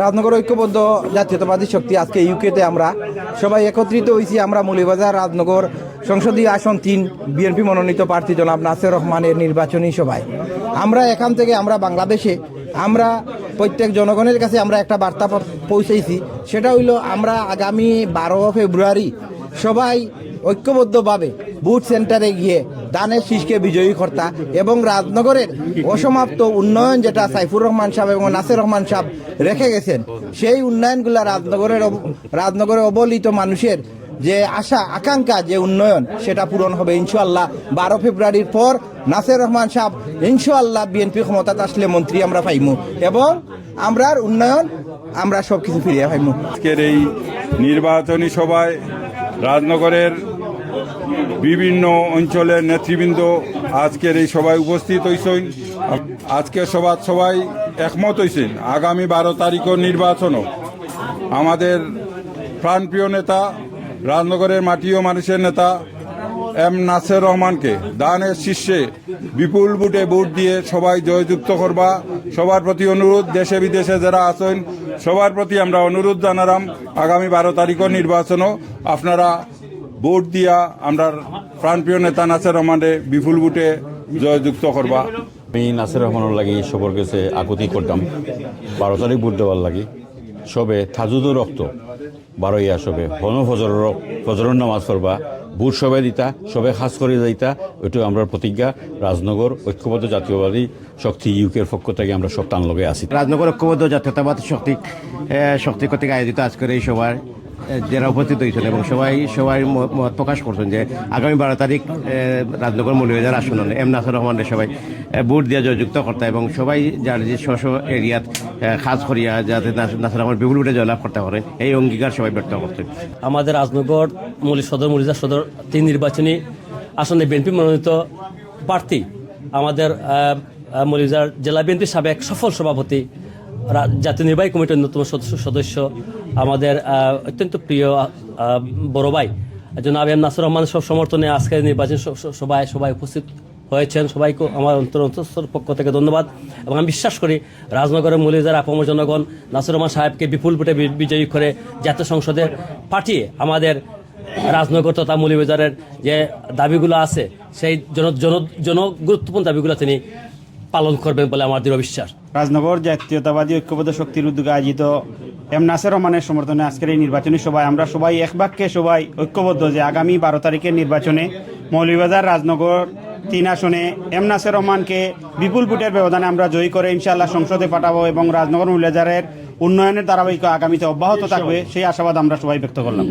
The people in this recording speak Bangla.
রাজনগর ঐক্যবদ্ধ জাতীয়তাবাদী শক্তি আজকে ইউকেতে আমরা সবাই একত্রিত হয়েছি। আমরা মৌলভীবাজার রাজনগর সংসদীয় আসন 3 বিএনপি মনোনীত প্রার্থী জনাব নাসের রহমানের নির্বাচনী সভায় আমরা এখান থেকে আমরা বাংলাদেশে আমরা প্রত্যেক জনগণের কাছে আমরা একটা বার্তা পৌঁছেছি। সেটা হইল আমরা আগামী 12 ফেব্রুয়ারি সবাই ঐক্যবদ্ধভাবে বুথ সেন্টারে গিয়ে ধানের শীষকে বিজয়ী কর্তা এবং রাজনগরের অসমাপ্ত উন্নয়ন যেটা সাইফুর রহমান সাহেব এবং নাসের রহমান সাহেব রেখে গেছেন, সেই উন্নয়নগুলো রাজনগরের অবহেলিত মানুষের যে আশা আকাঙ্ক্ষা যে উন্নয়ন সেটা পূরণ হবে ইনশাআল্লাহ। 12 ফেব্রুয়ারির পর নাসের রহমান সাহেব ইনশাআল্লাহ বিএনপি ক্ষমতাতে আসলে মন্ত্রী আমরা পাইমু এবং আমরার উন্নয়ন আমরা সব কিছু ফিরিয়ে পাইমু। আজকের এই নির্বাচনী সভায় রাজনগরের বিভিন্ন অঞ্চলের নেতৃবৃন্দ আজকের এই সভায় উপস্থিত হয়েছেন। আজকের সবাই একমত হয়েছেন আগামী 12 তারিখের নির্বাচনও আমাদের প্রাণপ্রিয় নেতা রাজনগরের মাটি ও মানুষের নেতা এম নাসের রহমানকে দানের শীর্ষে বিপুল ভোটে ভোট দিয়ে সবাই জয়যুক্ত করবা। সবার প্রতি অনুরোধ, দেশে বিদেশে যারা আছেন সবার প্রতি আমরা অনুরোধ জানালাম আগামী 12 তারিখের নির্বাচনও আপনারা ভোট দিয়া আমরা প্রাণপ্রিয় নেতা নাসের রহমানের বিপুল ভোটে জয়যুক্ত করবা। আমি নাসের রহমানের লাগি সবর কাছে আকুতি করতাম 12 তারিখ ভোট দেওয়ার লাগি সবে থাজুদুর রক্ত 12 ইয়া সবে ফজরের নামাজ পড়বা ভোট সবে দিতা সবে খাস করে যাইতা। ওইটা আমরা প্রতিজ্ঞা রাজনগর ঐক্যবদ্ধ জাতীয়বাদী শক্তি ইউকের পক্ষ থেকে আমরা সব টান লগে আছি। রাজনগর ঐক্যবদ্ধ জাতীয়তাবাদী শক্তি কর্তৃক আয়োজিত আজকের এই সভায় যারা উপস্থিত হয়েছেন এবং সবাই মত প্রকাশ করছেন যে আগামী 12 তারিখ রাজনগর মৌলভীবাজার আসন এম নাসের রহমানের সবাই ভোট দিয়ে জয়যুক্ত করতে এবং সবাই যার যে স্ব এরিয়াত খাস করিয়া যাতে নাসের রহমান বিপুল ভোটে জয়লাভ করতে পারেন এই অঙ্গীকার সবাই ব্যক্ত করতেন। আমাদের রাজনগর মৌলভীবাজার সদর 3 নির্বাচনী আসনে বিএনপি মনোনীত প্রার্থী আমাদের মৌলভীবাজার জেলা বিএনপির সাবেক সফল সভাপতি জাতীয় নির্বাহী কমিটির অন্যতম সদস্য আমাদের অত্যন্ত প্রিয় বড় ভাই জনাব এম নাসের রহমানের সব সমর্থনে আজকের নির্বাচন সবাই উপস্থিত হয়েছেন। সবাইকে আমার অন্তর পক্ষ থেকে ধন্যবাদ এবং আমি বিশ্বাস করি রাজনগরের মৌলভীবাজার আপামর জনগণ নাসির রহমান সাহেবকে বিপুল ভোটে বিজয়ী করে জাতীয় সংসদে পাঠিয়ে আমাদের রাজনগর তথা মৌলভীবাজারের যে দাবিগুলো আছে সেই গুরুত্বপূর্ণ দাবিগুলো তিনি পালন করবেন বলে আমার দৃঢ় বিশ্বাস। রাজনগর জাতীয়তাবাদী ঐক্যবদ্ধ শক্তির উদ্যোগে আয়োজিত এম নাসের রহমানের সমর্থনে আজকের এই নির্বাচনী সভায় আমরা সবাই এক বাক্যে সবাই ঐক্যবদ্ধ যে আগামী 12 তারিখের নির্বাচনে মৌলভীবাজার রাজনগর 3 আসনে এম নাসের রহমানকে বিপুল ভোটের ব্যবধানে আমরা জয়ী করে ইনশাআল্লাহ সংসদে পাঠাবো এবং রাজনগর মৌলভীবাজারের উন্নয়নের ধারাবাহিক আগামীতে অব্যাহত থাকবে সেই আশাবাদ আমরা সবাই ব্যক্ত করলাম।